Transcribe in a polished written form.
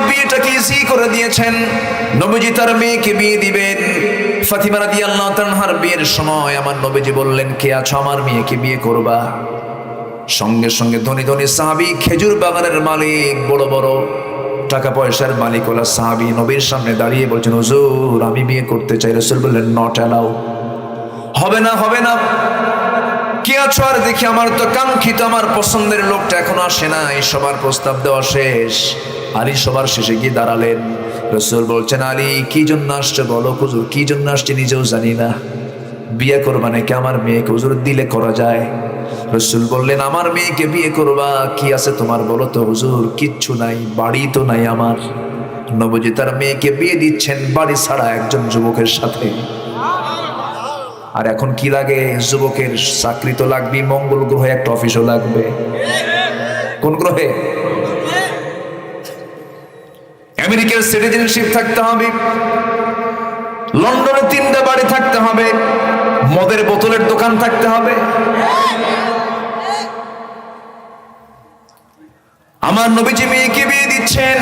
বিয়েটাকে easy করে দিয়েছেন। নবীজি তার মেয়েকে বিয়ে দিবেন। ফাতিমা রাদিয়াল্লাহু তাআলার বিয়ের সময় আমার নবীজি বললেন, কে আছো আমার মেয়েকে বিয়ে করবা? সঙ্গে সঙ্গে ধনী ধনী সাহাবী, খেজুর বাগানের মালিক, বড় বড় টাকা পয়সার মালিক ওলা সাহাবী নবীর সামনে দাঁড়িয়ে বলছেন, হুজুর আমি বিয়ে করতে চাই। রাসূল বললেন, নট অ্যালাউ, হবে না, হবে না। কে আছো আর দেখি, আমার তো কাঙ্ক্ষিত, আমার পছন্দের লোকটা এখনো আসে না। এই সবার প্রস্তাব দেওয়া শেষ। আলী সবার শেষে গিয়ে দাঁড়ালেন। রাসূল বলছেন, আলী কি জন্য আসছো বলো? হুজুর কি জন্য আসছে নিজেও জানি না। বিয়ে করবা নাকি আমার মেয়েকে? হুজুর দিলে করা যায়। রাসূল বললেন, আমার মেয়েকে বিয়ে করবা, কি আছে তোমার বলো তো? হুজুর কিচ্ছু নাই, বাড়ি তো নাই আমার। নবীজি তার মেয়েকে বিয়ে দিচ্ছেন বাড়ি ছাড়া একজন যুবকের সাথে। আর এখন কি লাগে? যুবকের চাকরি তো লাগবে, মঙ্গল গ্রহে একটা অফিসও লাগবে। কোন গ্রহে? আমেরিকার সিটিজেনশিপ থাকতে হবে, লন্ডনে 3টা বাড়ি থাকতে হবে, মদের বোতলের দোকান থাকতে হবে। আমার নবীজি মেয়েকে বিয়ে দিচ্ছেন।